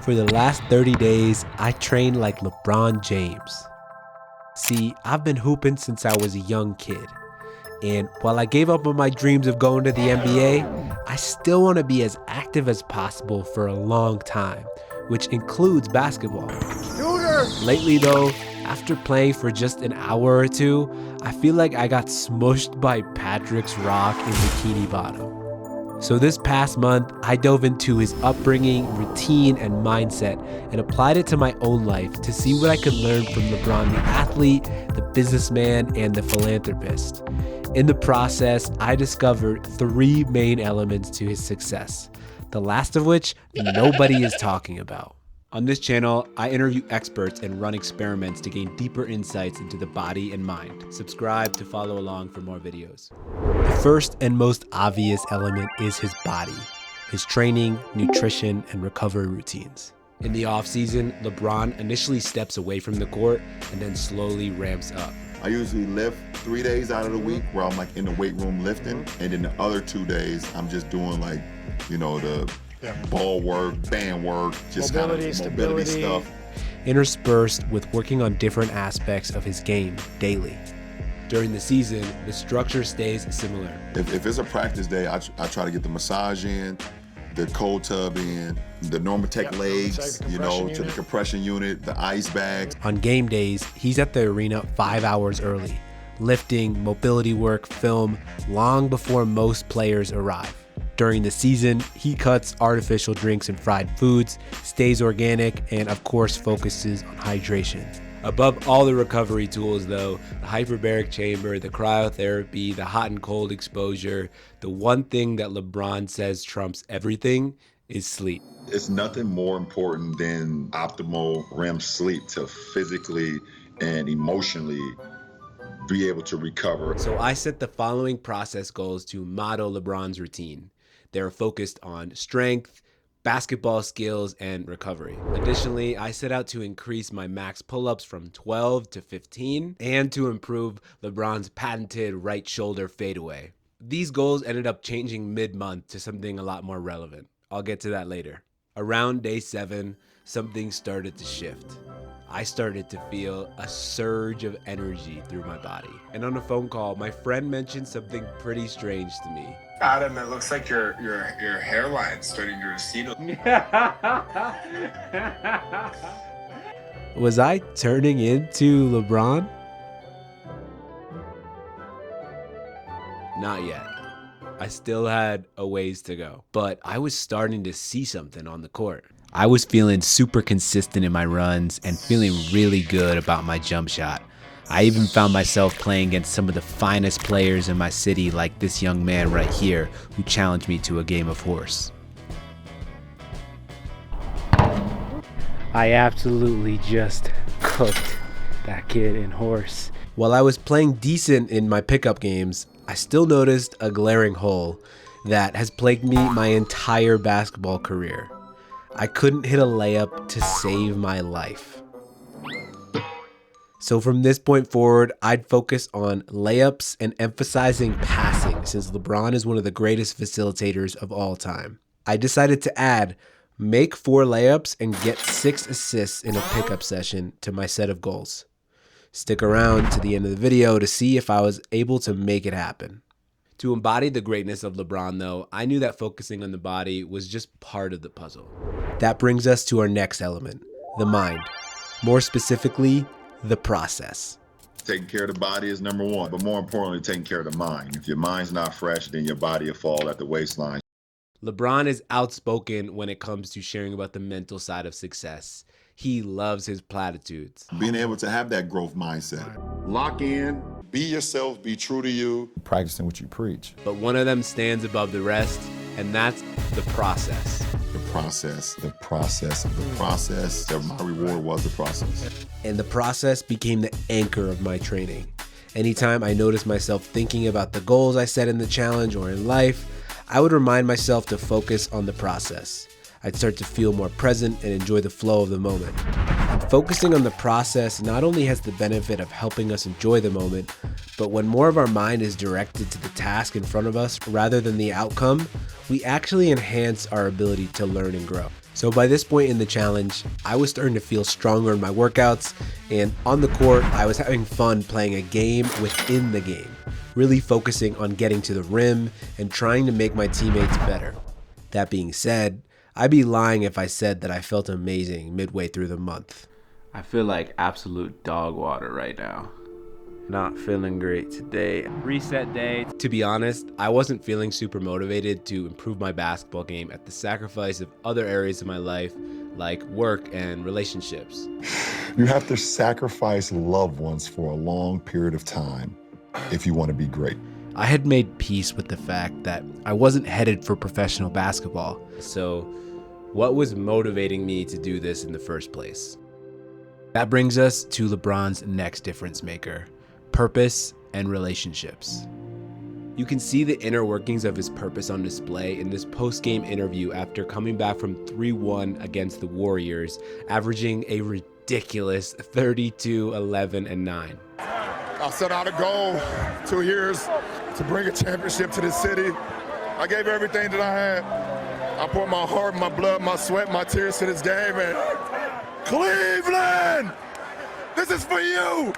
For the last 30 days, I trained like LeBron James. See, I've been hooping since I was a young kid. And while I gave up on my dreams of going to the NBA, I still want to be as active as possible for a long time, which includes basketball. Lately though, after playing for just an hour or two, I feel like I got smushed by Patrick's rock in Bikini Bottom. So this past month, I dove into his upbringing, routine, and mindset and applied it to my own life to see what I could learn from LeBron, the athlete, the businessman, and the philanthropist. In the process, I discovered 3 main elements to his success, the last of which nobody is talking about. On this channel, I interview experts and run experiments to gain deeper insights into the body and mind. Subscribe to follow along for more videos. The first and most obvious element is his body, his training, nutrition, and recovery routines. In the off-season, LeBron initially steps away from the court and then slowly ramps up. I usually lift 3 days out of the week where I'm like in the weight room lifting, and then the other 2 days I'm just doing like, the ball work, band work, just kind of mobility stuff. Interspersed with working on different aspects of his game daily. During the season, the structure stays similar. If it's a practice day, I try to get the massage in, the cold tub in, the Normatec legs, to the compression unit, the ice bags. On game days, he's at the arena 5 hours early, lifting, mobility work, film, long before most players arrive. During the season, he cuts artificial drinks and fried foods, stays organic, and of course focuses on hydration. Above all the recovery tools though, the hyperbaric chamber, the cryotherapy, the hot and cold exposure, the one thing that LeBron says trumps everything is sleep. It's nothing more important than optimal REM sleep to physically and emotionally be able to recover. So I set the following process goals to model LeBron's routine. They're focused on strength, basketball skills, and recovery. Additionally, I set out to increase my max pull-ups from 12 to 15 and to improve LeBron's patented right shoulder fadeaway. These goals ended up changing mid-month to something a lot more relevant. I'll get to that later. Around day 7, something started to shift. I started to feel a surge of energy through my body. And on a phone call, my friend mentioned something pretty strange to me. Adam, it looks like your hairline's starting to recede. Was I turning into LeBron? Not yet. I still had a ways to go, but I was starting to see something on the court. I was feeling super consistent in my runs and feeling really good about my jump shot. I even found myself playing against some of the finest players in my city, like this young man right here who challenged me to a game of horse. I absolutely just cooked that kid in horse. While I was playing decent in my pickup games, I still noticed a glaring hole that has plagued me my entire basketball career. I couldn't hit a layup to save my life. So from this point forward, I'd focus on layups and emphasizing passing since LeBron is one of the greatest facilitators of all time. I decided to add make 4 layups and get 6 assists in a pickup session to my set of goals. Stick around to the end of the video to see if I was able to make it happen. To embody the greatness of LeBron though, I knew that focusing on the body was just part of the puzzle. That brings us to our next element, the mind. More specifically, the process. Taking care of the body is number 1, but more importantly, taking care of the mind. If your mind's not fresh, then your body will fall at the waistline. LeBron is outspoken when it comes to sharing about the mental side of success. He loves his platitudes. Being able to have that growth mindset. Lock in, be yourself, be true to you. Practicing what you preach. But one of them stands above the rest, and that's the process. The process. My reward was the process. And the process became the anchor of my training. Anytime I noticed myself thinking about the goals I set in the challenge or in life, I would remind myself to focus on the process. I'd start to feel more present and enjoy the flow of the moment. Focusing on the process not only has the benefit of helping us enjoy the moment, but when more of our mind is directed to the task in front of us rather than the outcome, we actually enhance our ability to learn and grow. So by this point in the challenge, I was starting to feel stronger in my workouts, and on the court, I was having fun playing a game within the game, really focusing on getting to the rim and trying to make my teammates better. That being said, I'd be lying if I said that I felt amazing midway through the month. I feel like absolute dog water right now. Not feeling great today. Reset day. To be honest, I wasn't feeling super motivated to improve my basketball game at the sacrifice of other areas of my life, like work and relationships. You have to sacrifice loved ones for a long period of time if you want to be great. I had made peace with the fact that I wasn't headed for professional basketball. So what was motivating me to do this in the first place? That brings us to LeBron's next difference maker: purpose and relationships. You can see the inner workings of his purpose on display in this post-game interview after coming back from 3-1 against the Warriors, averaging a ridiculous 32, 11, and 9. I set out a goal 2 years to bring a championship to this city. I gave everything that I had. I poured my heart, my blood, my sweat, my tears to this game, and Cleveland, this is for you.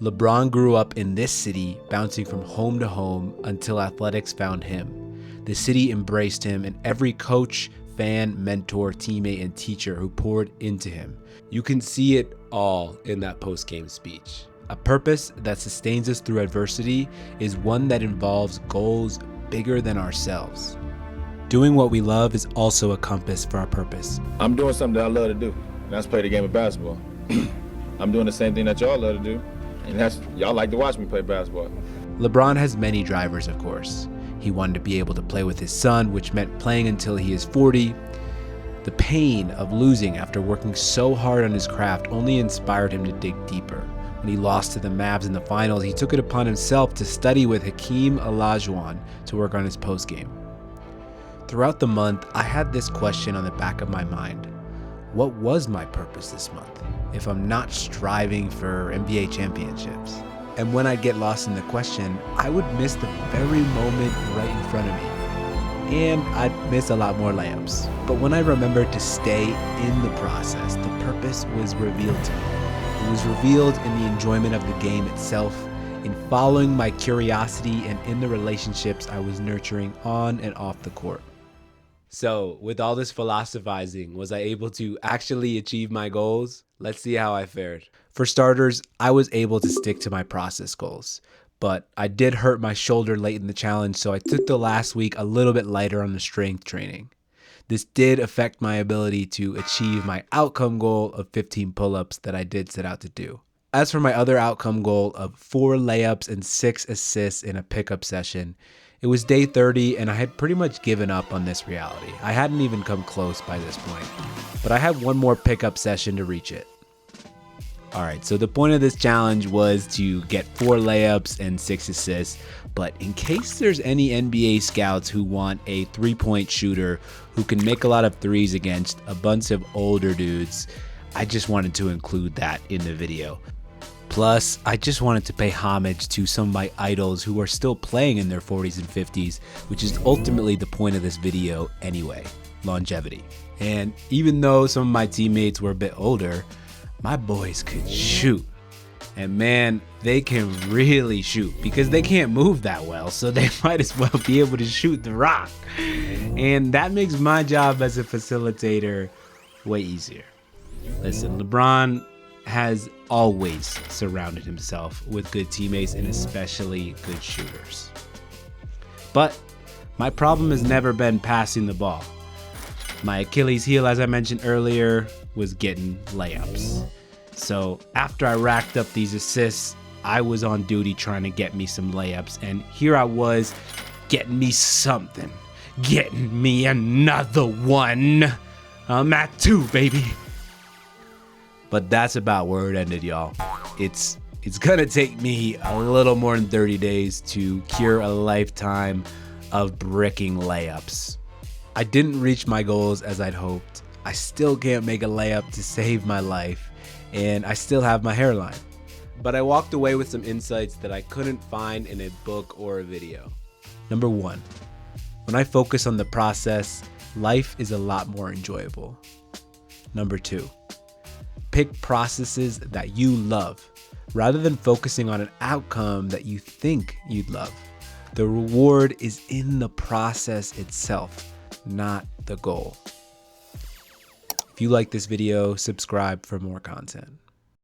LeBron grew up in this city, bouncing from home to home until athletics found him. The city embraced him, and every coach, fan, mentor, teammate, and teacher who poured into him. You can see it all in that post-game speech. A purpose that sustains us through adversity is one that involves goals bigger than ourselves. Doing what we love is also a compass for our purpose. I'm doing something that I love to do, and that's play the game of basketball. I'm doing the same thing that y'all love to do, and that's y'all like to watch me play basketball. LeBron has many drivers, of course. He wanted to be able to play with his son, which meant playing until he is 40. The pain of losing after working so hard on his craft only inspired him to dig deeper. When he lost to the Mavs in the finals, he took it upon himself to study with Hakeem Olajuwon to work on his postgame. Throughout the month, I had this question on the back of my mind. What was my purpose this month if I'm not striving for NBA championships? And when I'd get lost in the question, I would miss the very moment right in front of me. And I'd miss a lot more layups. But when I remembered to stay in the process, the purpose was revealed to me. It was revealed in the enjoyment of the game itself, in following my curiosity, and in the relationships I was nurturing on and off the court. So, with all this philosophizing, was I able to actually achieve my goals? Let's see how I fared. For starters, I was able to stick to my process goals, but I did hurt my shoulder late in the challenge, so I took the last week a little bit lighter on the strength training. This did affect my ability to achieve my outcome goal of 15 pull-ups that I did set out to do. As for my other outcome goal of 4 layups and 6 assists in a pickup session, it was day 30 and I had pretty much given up on this reality. I hadn't even come close by this point, but I had one more pickup session to reach it. All right, so the point of this challenge was to get 4 layups and 6 assists, but in case there's any NBA scouts who want a 3-point shooter who can make a lot of threes against a bunch of older dudes, I just wanted to include that in the video. Plus, I just wanted to pay homage to some of my idols who are still playing in their 40s and 50s, which is ultimately the point of this video anyway, longevity. And even though some of my teammates were a bit older, my boys could shoot. And man, they can really shoot because they can't move that well, so they might as well be able to shoot the rock. And that makes my job as a facilitator way easier. Listen, LeBron has always surrounded himself with good teammates and especially good shooters. But my problem has never been passing the ball. My Achilles heel, as I mentioned earlier, was getting layups. So after I racked up these assists, I was on duty trying to get me some layups, and here I was getting me something, getting me another one. I'm at 2, baby. But that's about where it ended, y'all. It's gonna take me a little more than 30 days to cure a lifetime of bricking layups. I didn't reach my goals as I'd hoped. I still can't make a layup to save my life, and I still have my hairline. But I walked away with some insights that I couldn't find in a book or a video. Number 1, When I focus on the process, life is a lot more enjoyable. Number 2, pick processes that you love rather than focusing on an outcome that you think you'd love. The reward is in the process itself, not the goal. If you like this video, subscribe for more content.